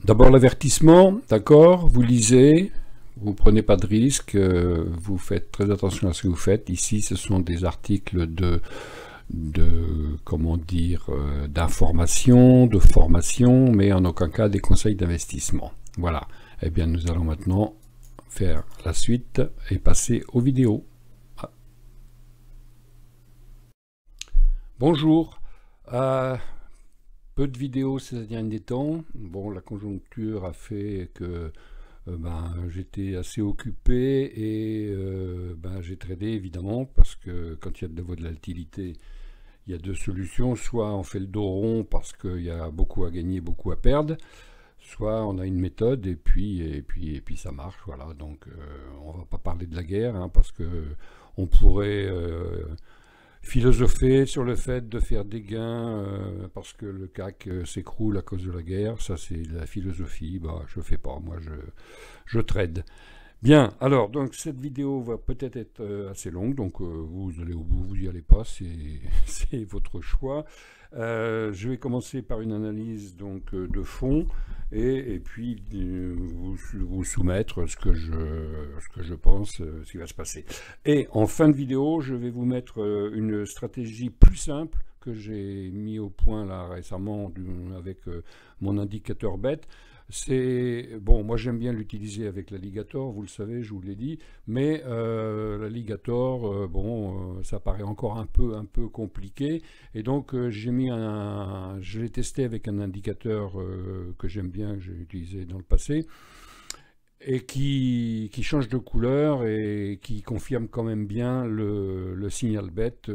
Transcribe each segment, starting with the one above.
D'abord l'avertissement, d'accord, vous lisez, vous prenez pas de risque, vous faites très attention à ce que vous faites. Ici, ce sont des articles comment dire, d'information, de formation, mais en aucun cas des conseils d'investissement. Voilà. Eh bien, nous allons maintenant faire la suite et passer aux vidéos. Ah. Bonjour. Peu de vidéos ces derniers temps. Bon, la conjoncture a fait que j'étais assez occupé et j'ai tradé évidemment parce que quand il y a de la volatilité, il y a deux solutions. Soit on fait le dos rond parce qu'il y a beaucoup à gagner, beaucoup à perdre. Soit on a une méthode et puis ça marche. Voilà. Donc on va pas parler de la guerre parce que on pourrait philosopher sur le fait de faire des gains parce que le CAC s'écroule à cause de la guerre. Ça c'est la philosophie. Je fais pas. Moi je trade. Bien, alors, donc cette vidéo va peut-être être assez longue, donc vous allez au bout, vous n'y allez pas, c'est votre choix. Je vais commencer par une analyse donc, de fond et puis vous soumettre ce que je pense, ce qui va se passer. Et en fin de vidéo, je vais vous mettre une stratégie plus simple que j'ai mis au point là récemment avec mon indicateur bête. C'est bon, moi j'aime bien l'utiliser avec l'alligator, vous le savez, je vous l'ai dit, mais l'alligator, ça paraît encore un peu compliqué, et donc je l'ai testé avec un indicateur que j'aime bien, que j'ai utilisé dans le passé, et qui change de couleur et qui confirme quand même bien le signal bête.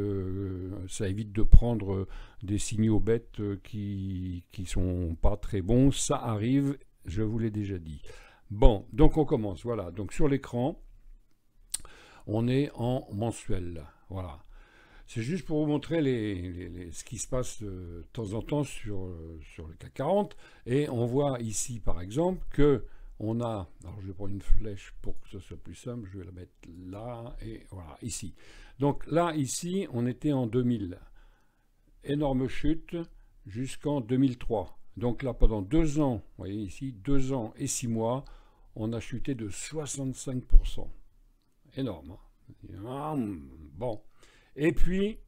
Ça évite de prendre des signaux bêtes qui sont pas très bons. Ça arrive, je vous l'ai déjà dit. Bon, donc on commence. Voilà, donc sur l'écran, on est en mensuel. Voilà. C'est juste pour vous montrer ce qui se passe de temps en temps sur le CAC 40. Et on voit ici, par exemple, que on a, alors je vais prendre une flèche pour que ce soit plus simple, je vais la mettre là, et voilà, ici. Donc là, ici, on était en 2000. Énorme chute jusqu'en 2003. Donc là, pendant 2 ans, vous voyez ici, 2 ans et 6 mois, on a chuté de 65%. Énorme. Bon. Et puis,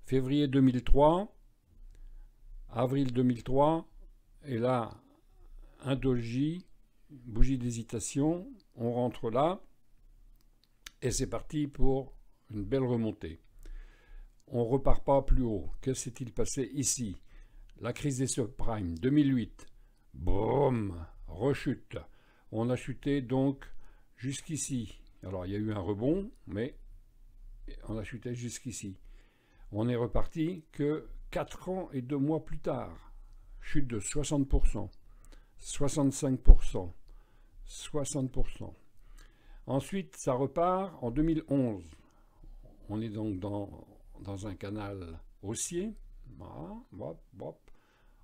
février 2003, avril 2003, et là, un doji, bougie d'hésitation, on rentre là, et c'est parti pour une belle remontée. On repart pas plus haut. Que s'est-il passé ici? La crise des subprimes, 2008. Boum, rechute. On a chuté donc jusqu'ici. Alors il y a eu un rebond, mais on a chuté jusqu'ici. On est reparti que 4 ans et 2 mois plus tard. Chute de 60%, 65%. 60%. Ensuite, ça repart en 2011. On est donc dans un canal haussier. Voilà,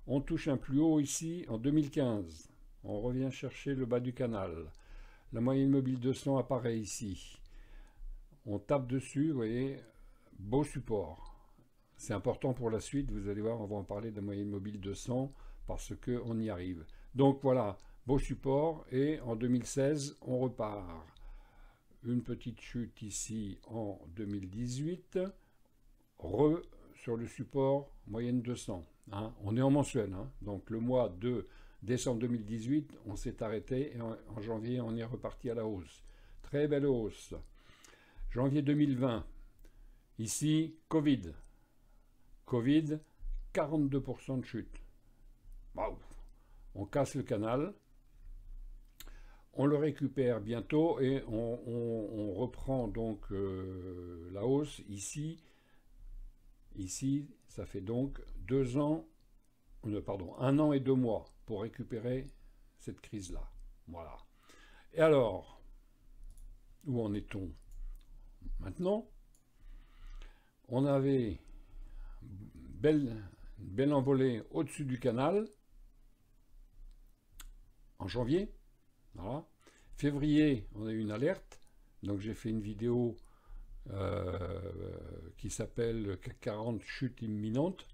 on touche un plus haut ici en 2015. On revient chercher le bas du canal. La moyenne mobile 200 apparaît ici. On tape dessus, vous voyez, beau support. C'est important pour la suite, vous allez voir, on va en parler de la moyenne mobile 200 parce qu'on y arrive. Donc voilà, beau support, et en 2016, on repart. Une petite chute ici en 2018, sur le support moyenne 200. On est en mensuel, donc le mois de décembre 2018, on s'est arrêté, et en janvier, on est reparti à la hausse. Très belle hausse. Janvier 2020, ici, Covid. Covid, 42% de chute. Waouh! On casse le canal. On le récupère bientôt et on reprend donc la hausse ici. Ici, ça fait donc 1 an et 2 mois pour récupérer cette crise-là. Voilà. Et alors, où en est-on maintenant? On avait une belle envolée au-dessus du canal en janvier. Voilà. Février, on a eu une alerte, donc j'ai fait une vidéo qui s'appelle CAC 40 chute imminente,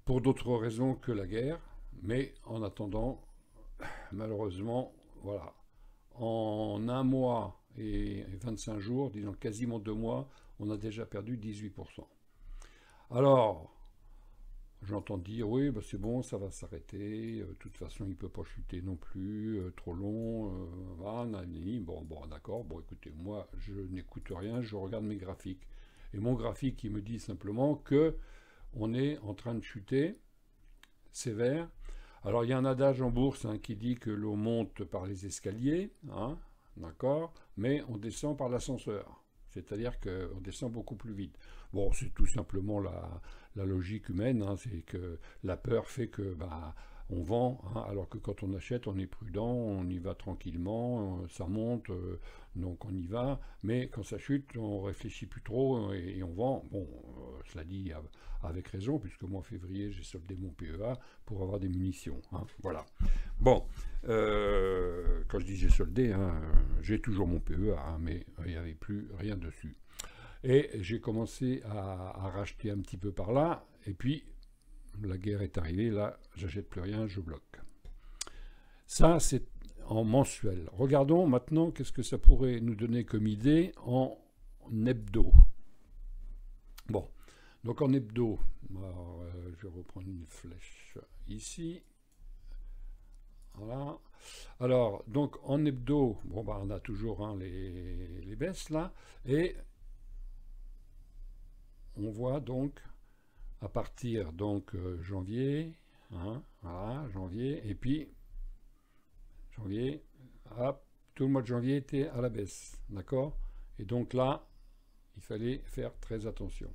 pour d'autres raisons que la guerre. Mais en attendant, malheureusement, voilà, en un mois et 25 jours, disons quasiment 2 mois, on a déjà perdu 18%. Alors, j'entends dire, oui, bah c'est bon, ça va s'arrêter, de toute façon, il ne peut pas chuter non plus, trop long, bon, d'accord, bon, écoutez, moi, je n'écoute rien, je regarde mes graphiques. Et mon graphique, il me dit simplement que on est en train de chuter, sévère. Alors, il y a un adage en bourse qui dit que l'on monte par les escaliers, d'accord, mais on descend par l'ascenseur. C'est-à-dire qu'on descend beaucoup plus vite. Bon, c'est tout simplement la logique humaine, c'est que la peur fait que on vend, alors que quand on achète, on est prudent, on y va tranquillement, ça monte, donc on y va, mais quand ça chute, on réfléchit plus trop et on vend. Bon, cela dit avec raison, puisque moi en février, j'ai soldé mon PEA pour avoir des munitions. Voilà. Bon, quand je dis j'ai soldé, j'ai toujours mon PEA, mais il n'y avait plus rien dessus. Et j'ai commencé à racheter un petit peu par là, et puis la guerre est arrivée, là, j'achète plus rien, je bloque. Ça, c'est en mensuel. Regardons maintenant qu'est-ce que ça pourrait nous donner comme idée en hebdo. Bon, donc en hebdo, alors, je vais reprendre une flèche ici. Voilà. Alors, donc en hebdo, bon, on a toujours les baisses là, et on voit donc à partir donc janvier, voilà, janvier, et puis janvier, hop, tout le mois de janvier était à la baisse, d'accord? Et donc là, il fallait faire très attention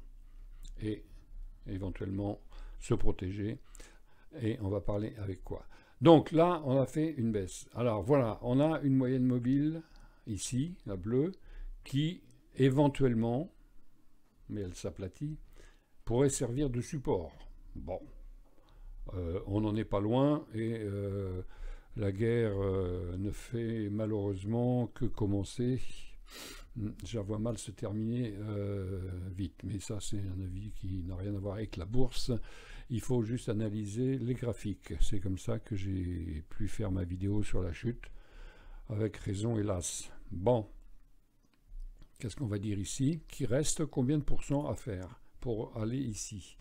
et éventuellement se protéger. Et on va parler avec quoi? Donc là, on a fait une baisse. Alors voilà, on a une moyenne mobile ici, la bleue, qui éventuellement, mais elle s'aplatit, pourrait servir de support. Bon, on n'en est pas loin et la guerre ne fait malheureusement que commencer. Je la vois mal se terminer vite, mais ça c'est un avis qui n'a rien à voir avec la bourse. Il faut juste analyser les graphiques. C'est comme ça que j'ai pu faire ma vidéo sur la chute, avec raison hélas. Bon, qu'est-ce qu'on va dire ici? Qu'il reste combien de pourcents à faire pour aller ici?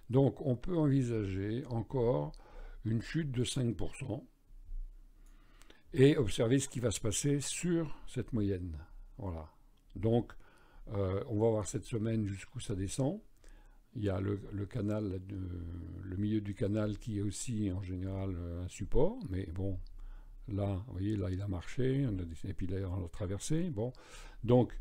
Donc on peut envisager encore une chute de 5% et observer ce qui va se passer sur cette moyenne. Voilà. Donc on va voir cette semaine jusqu'où ça descend. Il y a le canal, le milieu du canal qui est aussi en général un support, mais bon, là, vous voyez, là il a marché, et puis là on a traversé. Bon, donc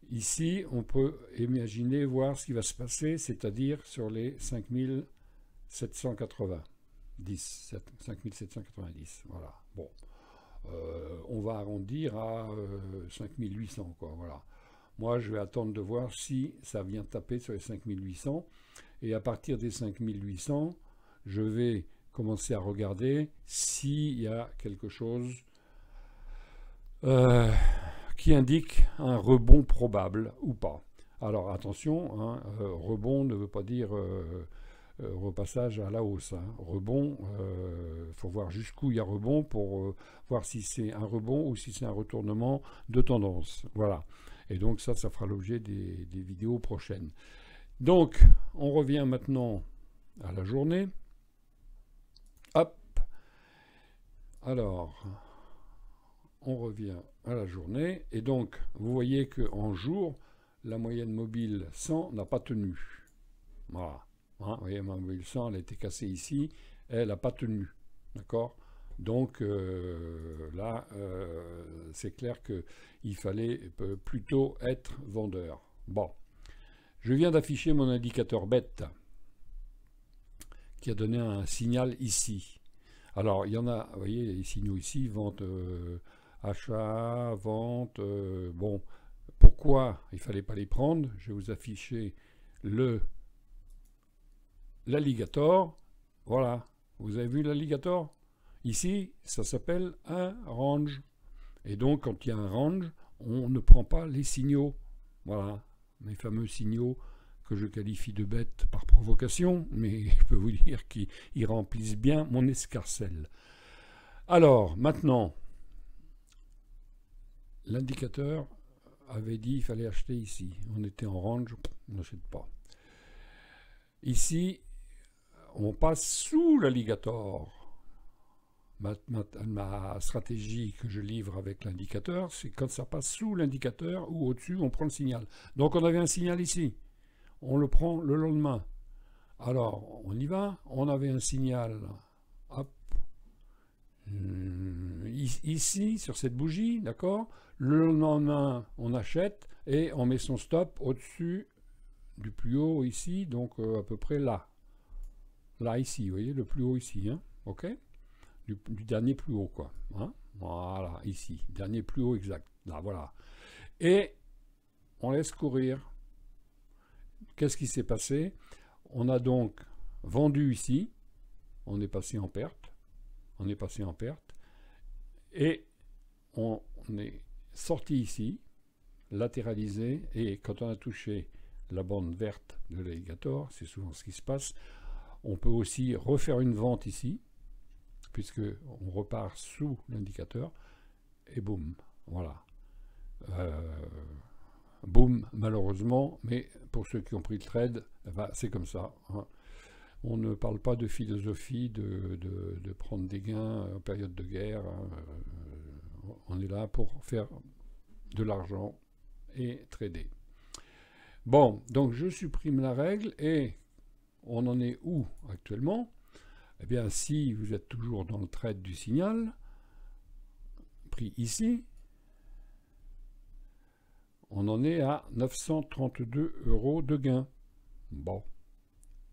ici, on peut imaginer voir ce qui va se passer, c'est-à-dire sur les 5790. Voilà. Bon, on va arrondir à 5800, quoi. Voilà. Moi, je vais attendre de voir si ça vient taper sur les 5800. Et à partir des 5800, je vais commencer à regarder s'il y a quelque chose qui indique un rebond probable ou pas. Alors attention, rebond ne veut pas dire repassage à la hausse. Rebond, il faut voir jusqu'où il y a rebond pour voir si c'est un rebond ou si c'est un retournement de tendance. Voilà. Et donc ça fera l'objet des vidéos prochaines. Donc, on revient maintenant à la journée. Hop. Alors, on revient à la journée. Et donc, vous voyez qu'en jour, la moyenne mobile 100 n'a pas tenu. Voilà. Vous voyez, ma mobile 100, elle a été cassée ici. Elle n'a pas tenu. D'accord ? Donc là, c'est clair qu'il fallait plutôt être vendeur. Bon, je viens d'afficher mon indicateur bête qui a donné un signal ici. Alors, il y en a, vous voyez, les signaux ici, vente, achat, vente. Bon, pourquoi il ne fallait pas les prendre? Je vais vous afficher l'alligator. Voilà, vous avez vu l'alligator? Ici, ça s'appelle un range. Et donc, quand il y a un range, on ne prend pas les signaux. Voilà, mes fameux signaux que je qualifie de bêtes par provocation, mais je peux vous dire qu'ils remplissent bien mon escarcelle. Alors, maintenant, l'indicateur avait dit qu'il fallait acheter ici. On était en range, on n'achète pas. Ici, on passe sous l'alligator. Ma stratégie que je livre avec l'indicateur, c'est quand ça passe sous l'indicateur ou au-dessus, on prend le signal. Donc on avait un signal ici. On le prend le lendemain. Alors, on y va. On avait un signal. Hop. Ici, sur cette bougie, d'accord. Le lendemain, on achète et on met son stop au-dessus du plus haut ici, donc à peu près là. Là, ici, vous voyez, le plus haut ici, hein, ok, du dernier plus haut, quoi. Hein, voilà, ici, dernier plus haut exact. Là, voilà. Et on laisse courir. Qu'est-ce qui s'est passé? On a donc vendu ici, on est passé en perte, et on est sorti ici, latéralisé, et quand on a touché la bande verte de l'alligator, c'est souvent ce qui se passe, on peut aussi refaire une vente ici, puisque on repart sous l'indicateur, et boum, voilà. Boum, malheureusement, mais pour ceux qui ont pris le trade, ben, c'est comme ça. Hein. On ne parle pas de philosophie de prendre des gains en période de guerre. Hein. On est là pour faire de l'argent et trader. Bon, donc je supprime la règle et on en est où actuellement? Eh bien, si vous êtes toujours dans le trade du signal, pris ici, on en est à 932 € de gain. Bon.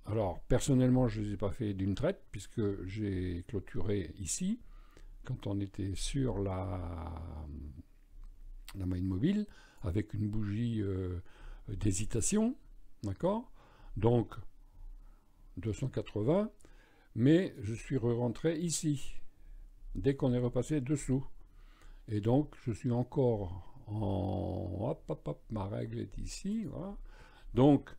Alors, personnellement, je ne les ai pas fait d'une traite, puisque j'ai clôturé ici, quand on était sur la main mobile, avec une bougie d'hésitation, d'accord? Donc, 280, mais je suis rentré ici, dès qu'on est repassé dessous. Et donc, je suis encore en... Hop, hop, hop, ma règle est ici, voilà. Donc,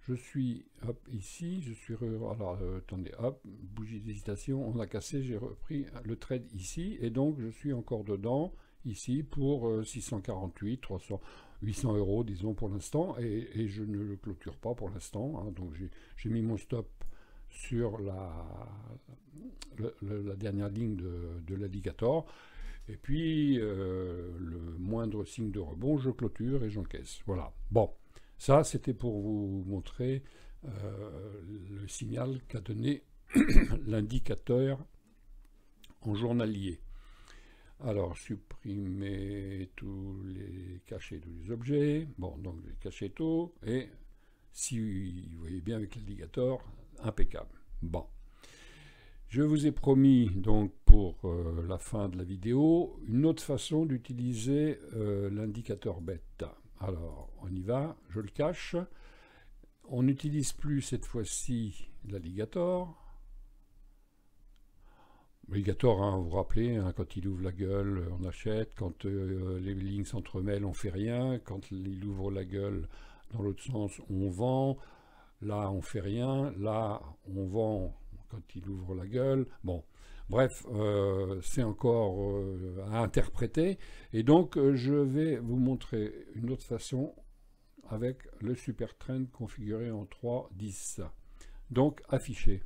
je suis, hop, ici, je suis... Alors, attendez, hop, bougie d'hésitation, on a cassé, j'ai repris le trade ici, et donc, je suis encore dedans, ici, pour 648, 300, 800 €, disons, pour l'instant, et je ne le clôture pas pour l'instant, hein, donc j'ai mis mon stop sur la dernière ligne de l'alligator, et puis le moindre signe de rebond, je clôture et j'encaisse. Voilà. Bon, ça c'était pour vous montrer le signal qu'a donné l'indicateur en journalier. Alors, supprimer tous les cachets, tous les objets. Bon, donc j'ai caché tout, et si vous voyez bien avec l'alligator, impeccable. Bon. Je vous ai promis donc pour la fin de la vidéo une autre façon d'utiliser l'indicateur bêta. Alors on y va, je le cache. On n'utilise plus cette fois-ci l'alligator. L'alligator, hein, vous vous rappelez, hein, quand il ouvre la gueule, on achète. Quand les lignes s'entremêlent, on fait rien. Quand il ouvre la gueule dans l'autre sens, on vend. Là, on fait rien. Là, on vend quand il ouvre la gueule. Bon, bref, c'est encore à interpréter. Et donc, je vais vous montrer une autre façon avec le super trend configuré en 3.10. Donc, affiché.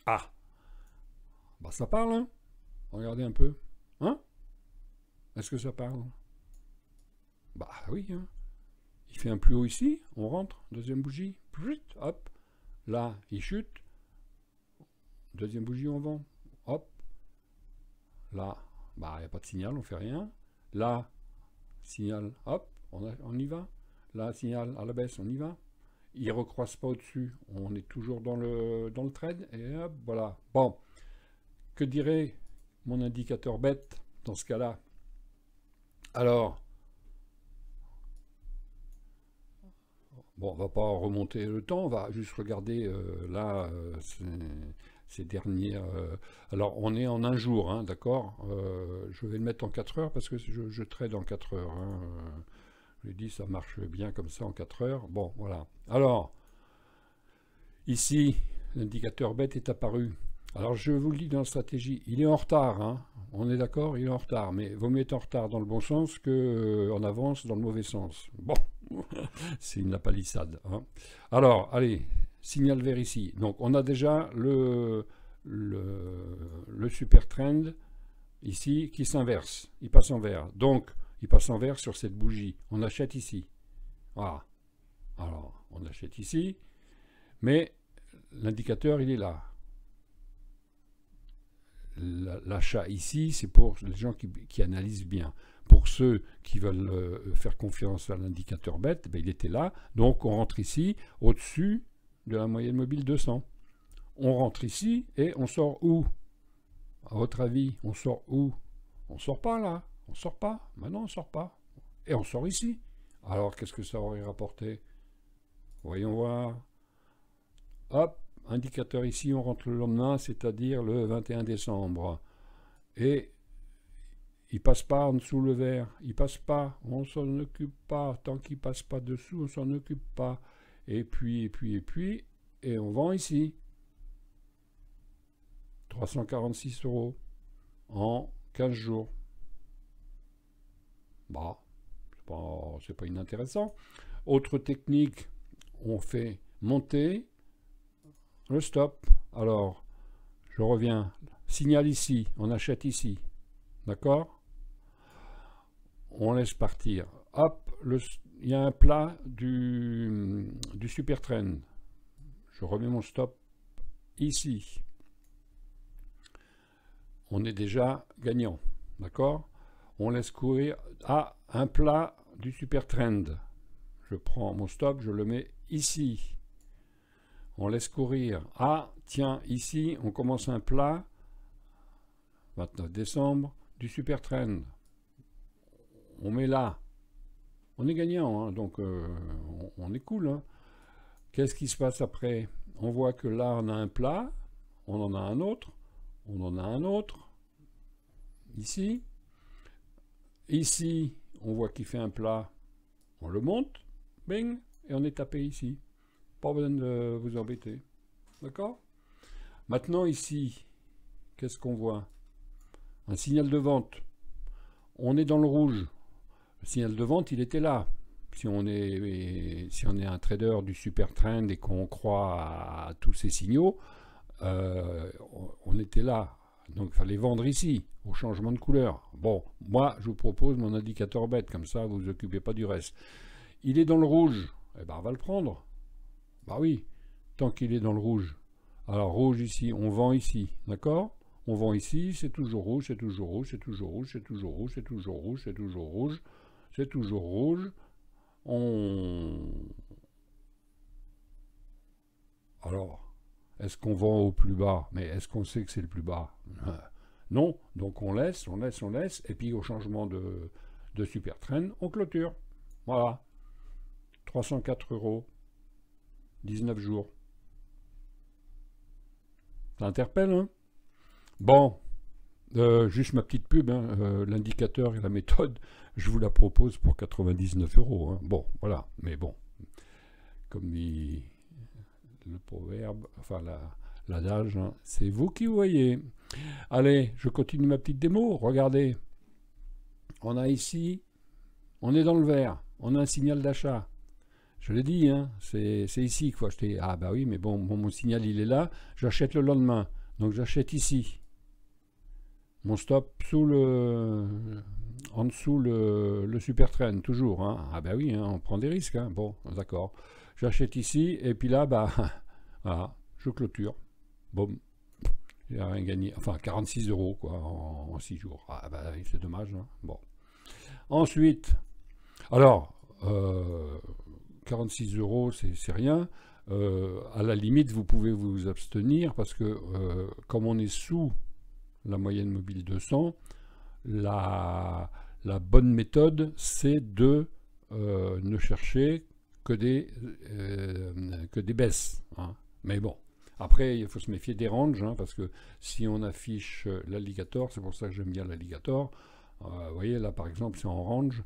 Ah, bah ça parle, hein? Regardez un peu. Hein? Est-ce que ça parle? Bah oui, hein. Il fait un plus haut ici, on rentre, deuxième bougie, hop, là, il chute, deuxième bougie, on vend, hop, là, bah, il n'y a pas de signal, on fait rien, là, signal, hop, on y va, là, signal à la baisse, on y va, il ne recroise pas au-dessus, on est toujours dans le trade, et hop, voilà. Bon, que dirait mon indicateur bête dans ce cas-là? Alors, bon, on va pas remonter le temps, on va juste regarder là, ces dernières... alors, on est en un jour, hein, d'accord. Je vais le mettre en 4 heures parce que je trade en 4 heures. Hein. Je l'ai dit, ça marche bien comme ça en 4 heures. Bon, voilà. Alors, ici, l'indicateur BET est apparu. Alors, je vous le dis dans la stratégie, il est en retard. Hein. On est d'accord, il est en retard. Mais vaut mieux être en retard dans le bon sens qu'en avance dans le mauvais sens. Bon, c'est une palissade. Hein. Alors, allez, signal vert ici. Donc, on a déjà le super trend ici qui s'inverse. Il passe en vert. Donc, il passe en vert sur cette bougie. On achète ici. Voilà. Alors, on achète ici. Mais l'indicateur, il est là. L'achat ici, c'est pour les gens qui analysent bien. Pour ceux qui veulent faire confiance à l'indicateur BET, ben, il était là. Donc, on rentre ici, au-dessus de la moyenne mobile 200. On rentre ici et on sort où? À votre avis, on sort où? On sort pas là. On sort pas. Maintenant, on sort pas. Et on sort ici. Alors, qu'est-ce que ça aurait rapporté? Voyons voir. Hop, indicateur ici, on rentre le lendemain, c'est-à-dire le 21 décembre. Et il passe pas en dessous le vert. Il passe pas. On s'en occupe pas. Tant qu'il passe pas dessous, on s'en occupe pas. Et puis, et on vend ici. 346 € en 15 jours. Bah, c'est pas inintéressant. Autre technique, on fait monter le stop. Alors, je reviens. Signal ici, on achète ici. D'accord? On laisse partir. Hop, il y a un plat du super trend. Je remets mon stop ici. On est déjà gagnant. D'accord? On laisse courir à un plat du super trend. Je prends mon stop, je le mets ici. On laisse courir. Ah, tiens, ici, on commence un plat, 29 décembre, du super trend. On met là. On est gagnant, hein, donc on est cool. Hein. Qu'est-ce qui se passe après? On voit que là, on a un plat, on en a un autre, on en a un autre, ici. Ici, on voit qu'il fait un plat, on le monte, bing, et on est tapé ici. Pas besoin de vous embêter. D'accord? Maintenant, ici, qu'est-ce qu'on voit? Un signal de vente. On est dans le rouge. Le signal de vente, il était là. Si on est un trader du super trend et qu'on croit à tous ces signaux, on était là. Donc, il fallait vendre ici, au changement de couleur. Bon, moi, je vous propose mon indicateur BET, comme ça, vous ne vous occupez pas du reste. Il est dans le rouge. Eh ben, on va le prendre. Bah oui, tant qu'il est dans le rouge. Alors, rouge ici, on vend ici, d'accord? On vend ici, c'est toujours rouge, c'est toujours rouge, c'est toujours rouge, c'est toujours rouge, c'est toujours rouge, c'est toujours rouge, c'est toujours rouge. Alors, est-ce qu'on vend au plus bas? Mais est-ce qu'on sait que c'est le plus bas? Non, donc on laisse, et puis au changement de super trend, on clôture. Voilà. 304 €. 19 jours. Ça interpelle, hein? Bon, juste ma petite pub, hein, l'indicateur et la méthode, je vous la propose pour 99 €. Hein. Bon, voilà, mais bon, comme dit le proverbe, enfin l'adage, hein, c'est vous qui voyez. Allez, je continue ma petite démo, regardez. On a ici, on est dans le vert, on a un signal d'achat. Je l'ai dit, hein, c'est ici qu'il faut acheter. Ah bah oui, mais bon, mon signal il est là, j'achète le lendemain. Donc j'achète ici. Mon stop en dessous le super trend, toujours. Hein. Ah bah oui, hein, on prend des risques. Hein. Bon, d'accord. J'achète ici, et puis là, bah, voilà, je clôture. Bon, j'ai rien gagné. Enfin, 46 € quoi, en 6 jours. Ah bah c'est dommage. Hein. Bon. Ensuite, alors... 46 €, c'est rien. À la limite, vous pouvez vous abstenir parce que comme on est sous la moyenne mobile 200, la bonne méthode, c'est de ne chercher que des baisses. Hein. Mais bon, Après, il faut se méfier des ranges, hein, parce que si on affiche l'alligator, c'est pour ça que j'aime bien l'alligator. Vous voyez, là, par exemple, c'est en range.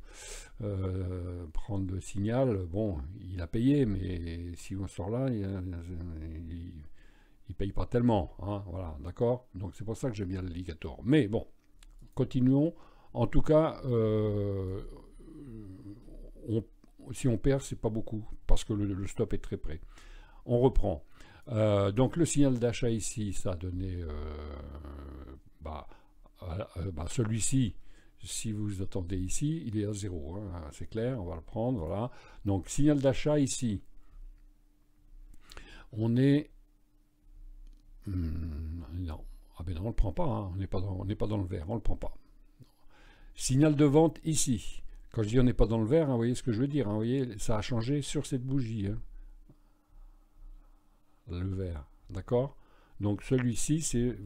Prendre le signal, bon, il a payé, mais si on sort là, il paye pas tellement. Hein, voilà, d'accord. Donc, c'est pour ça que j'aime bien l'alligator. Mais bon, continuons. En tout cas, si on perd, c'est pas beaucoup, parce que le stop est très près. On reprend. Donc le signal d'achat ici, ça a donné celui-ci, si vous attendez ici, il est à 0, hein, c'est clair, on va le prendre, voilà. Donc signal d'achat ici, on est... non, ah ben non, on ne le prend pas, hein, on n'est pas dans le vert, on ne le prend pas. Signal de vente ici. Quand je dis on n'est pas dans le vert, hein, vous voyez ce que je veux dire, hein, vous voyez, ça a changé sur cette bougie. Hein. Le vert, d'accord. Donc celui-ci, c'est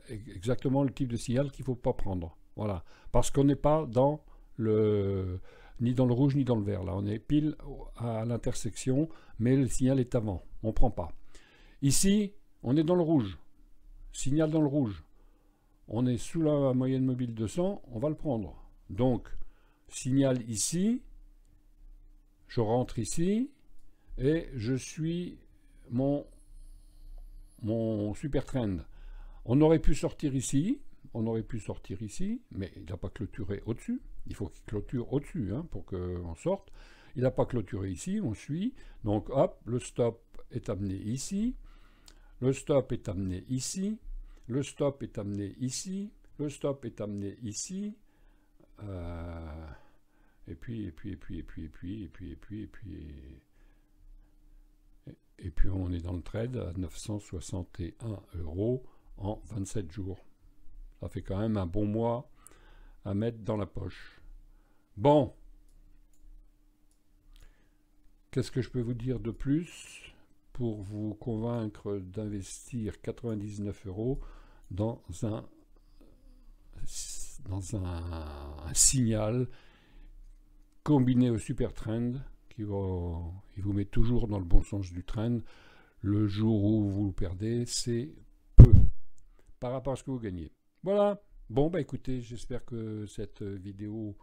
exactement le type de signal qu'il ne faut pas prendre. Voilà, parce qu'on n'est pas dans ni dans le rouge ni dans le vert. Là, on est pile à l'intersection, mais le signal est avant. On ne prend pas. Ici, on est dans le rouge. Signal dans le rouge. On est sous la moyenne mobile 200, on va le prendre. Donc, signal ici, je rentre ici, et je suis mon super trend. On aurait pu sortir ici, mais il n'a pas clôturé au-dessus. Il faut qu'il clôture au-dessus, hein, pour qu'on sorte. Il n'a pas clôturé ici, on suit. Donc hop, le stop est amené ici. Le stop est amené ici. Le stop est amené ici. Le stop est amené ici. Et puis on est dans le trade à 961 € en 27 jours. Ça fait quand même un bon mois à mettre dans la poche. Bon, qu'est-ce que je peux vous dire de plus pour vous convaincre d'investir 99 € dans un signal combiné au super trend qui vous met toujours dans le bon sens du trend. Le jour où vous perdez, c'est peu par rapport à ce que vous gagnez. Voilà. Bon, bah écoutez, j'espère que cette vidéo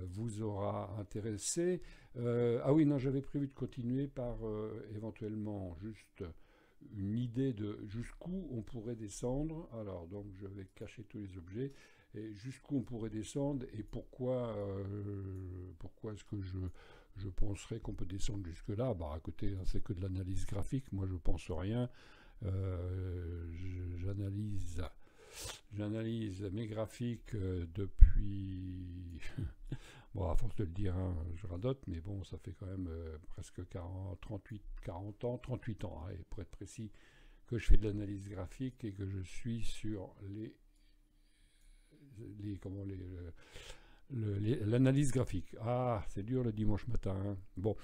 vous aura intéressé. Ah oui, non, j'avais prévu de continuer par éventuellement juste une idée de jusqu'où on pourrait descendre. Alors, donc, je vais cacher tous les objets. Et jusqu'où on pourrait descendre et pourquoi est-ce que je penserais qu'on peut descendre jusque-là. Bah, écoutez, c'est que de l'analyse graphique. Moi, je pense rien. J'analyse mes graphiques depuis... bon, à force de le dire, hein, je radote, mais bon, ça fait quand même presque 40 ans, allez, pour être précis, que je fais de l'analyse graphique et que je suis sur l'analyse graphique. Ah, c'est dur le dimanche matin. Hein. Bon,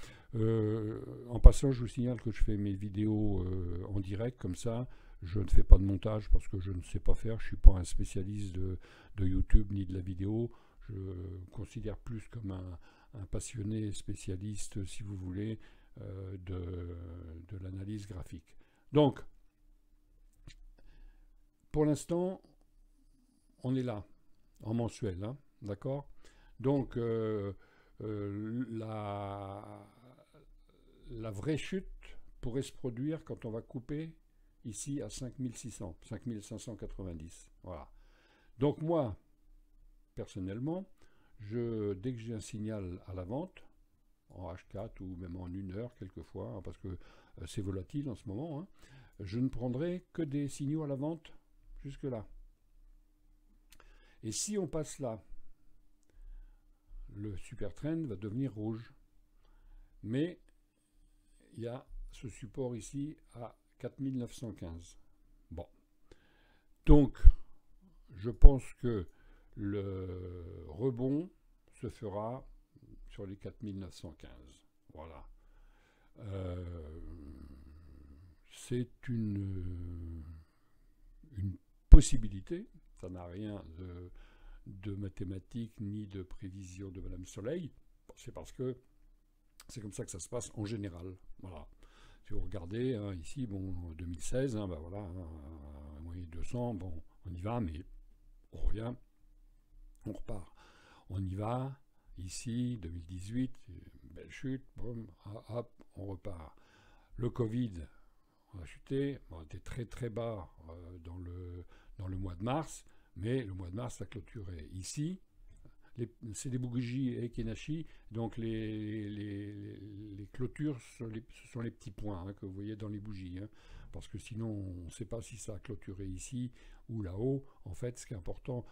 en passant, je vous signale que je fais mes vidéos en direct, comme ça. Je ne fais pas de montage parce que je ne sais pas faire. Je ne suis pas un spécialiste de YouTube ni de la vidéo. Je me considère plus comme un passionné spécialiste, si vous voulez, de l'analyse graphique. Donc, pour l'instant, on est là, en mensuel, hein, d'accord. Donc, la vraie chute pourrait se produire quand on va couper ici à 5600, 5590. Voilà. Donc moi, personnellement, dès que j'ai un signal à la vente, en H4 ou même en 1 heure quelquefois, hein, parce que c'est volatile en ce moment, hein, je ne prendrai que des signaux à la vente jusque-là. Et si on passe là, le super trend va devenir rouge. Mais il y a ce support ici à 4915. Bon. Donc, je pense que le rebond se fera sur les 4915. Voilà. C'est une possibilité. Ça n'a rien de mathématiques ni de prévision de Madame Soleil. C'est parce que c'est comme ça que ça se passe en général. Voilà. Si vous regardez, hein, ici, bon, 2016, hein, ben voilà, hein, moyenne 200, bon, on y va, mais on revient, on repart. On y va, ici, 2018, belle chute, boum, hop, on repart. Le Covid, on a chuté, on était très très bas dans le mois de mars, mais le mois de mars a clôturé. Ici, c'est des bougies Ekenashi, donc les clôtures, ce sont les petits points hein, que vous voyez dans les bougies, hein, parce que sinon on ne sait pas si ça a clôturé ici ou là-haut. En fait, ce qui est important,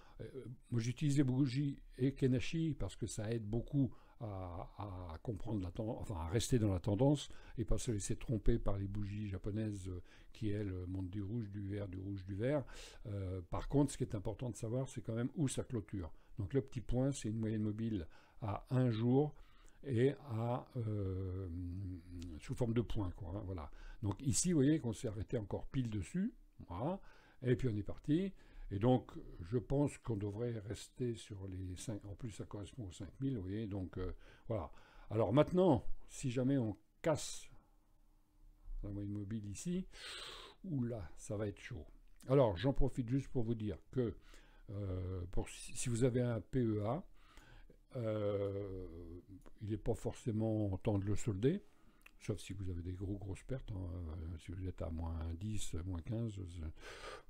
moi j'utilise les bougies Ekenashi parce que ça aide beaucoup à comprendre la tendance, enfin à rester dans la tendance et pas se laisser tromper par les bougies japonaises qui elles montent du rouge, du vert, du rouge, du vert. Par contre, ce qui est important de savoir, c'est quand même où ça clôture. Donc le petit point, c'est une moyenne mobile à un jour et sous forme de point, quoi, hein, voilà. Donc ici, vous voyez qu'on s'est arrêté encore pile dessus, voilà, et puis on est parti. Et donc, je pense qu'on devrait rester sur les 5, en plus ça correspond aux 5000, vous voyez, donc voilà. Alors maintenant, si jamais on casse la moyenne mobile ici, oula, ça va être chaud. Alors, j'en profite juste pour vous dire que si vous avez un PEA, il n'est pas forcément temps de le solder, sauf si vous avez des grosses pertes, hein, si vous êtes à moins 10, moins 15,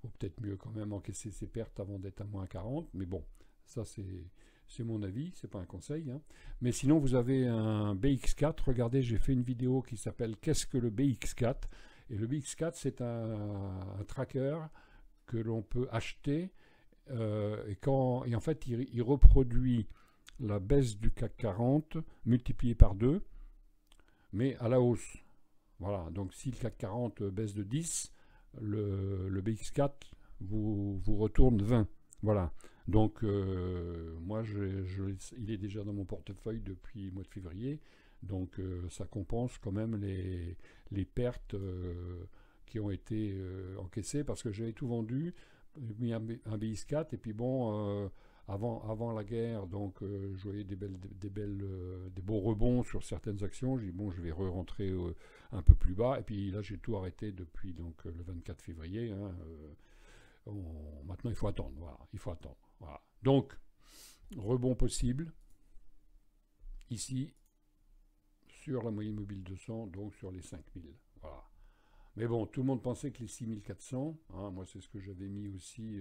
vaut peut-être mieux quand même encaisser ces pertes avant d'être à moins 40, mais bon, ça c'est mon avis, c'est pas un conseil, hein. Mais sinon vous avez un BX4, regardez, j'ai fait une vidéo qui s'appelle Qu'est-ce que le BX4? Et le BX4 c'est un tracker que l'on peut acheter et en fait il reproduit la baisse du CAC 40 multiplié par 2, mais à la hausse. Voilà, donc si le CAC 40 baisse de 10, le BX4 vous retourne 20. Voilà, donc moi il est déjà dans mon portefeuille depuis le mois de février, donc ça compense quand même les pertes qui ont été encaissées parce que j'avais tout vendu, mis un BX4 et puis bon avant la guerre, donc je voyais des beaux rebonds sur certaines actions. J'ai dit bon, je vais re-rentrer un peu plus bas. Et puis là, j'ai tout arrêté depuis donc le 24 février. Hein, maintenant, il faut attendre. Voilà, il faut attendre. Voilà. Donc, rebond possible ici sur la moyenne mobile 200, donc sur les 5000. Voilà. Mais bon, tout le monde pensait que les 6400, hein, moi c'est ce que j'avais mis aussi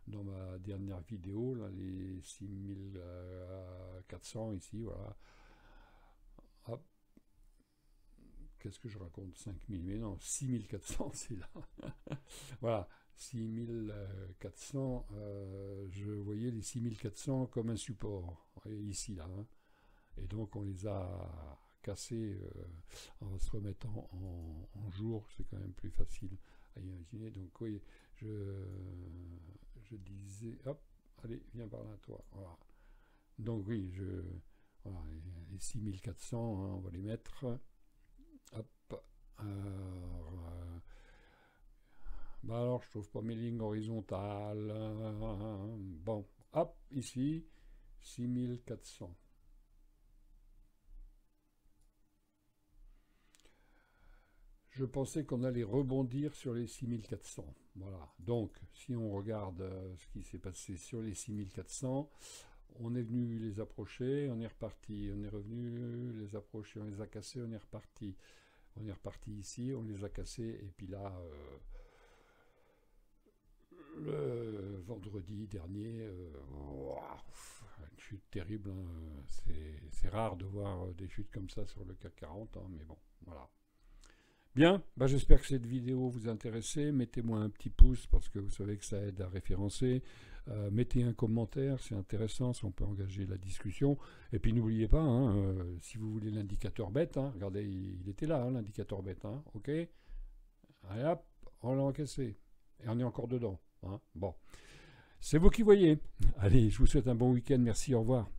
dans ma dernière vidéo, là, les 6400 ici, voilà. Hop. Qu'est-ce que je raconte? 5000, mais non, 6400 c'est là. Voilà, 6400, je voyais les 6400 comme un support, ici, là. Hein. Et donc on les a cassés en se remettant en jour, c'est quand même plus facile à imaginer. Donc oui, je disais, hop, allez, viens par là, toi. Voilà. Donc oui, voilà, les 6400, hein, on va les mettre. Hop. Bah alors, je trouve pas mes lignes horizontales. Bon, hop, ici, 6400. Je pensais qu'on allait rebondir sur les 6400. Voilà. Donc, si on regarde ce qui s'est passé sur les 6400, on est venu les approcher, on est reparti, on est revenu les approcher, on les a cassés, on est reparti. On est reparti ici, on les a cassés, et puis là, le vendredi dernier, une chute terrible. Hein. C'est rare de voir des chutes comme ça sur le CAC 40, hein, mais bon, voilà. Bien, bah j'espère que cette vidéo vous intéresse. Mettez-moi un petit pouce parce que vous savez que ça aide à référencer. Mettez un commentaire, c'est intéressant, si on peut engager la discussion. Et puis n'oubliez pas, hein, si vous voulez l'indicateur bête, hein, regardez, il était là, hein, l'indicateur bête. Hein, ok. Allez hop, on l'a encaissé. Et on est encore dedans. Hein, bon, c'est vous qui voyez. Allez, je vous souhaite un bon week-end. Merci, au revoir.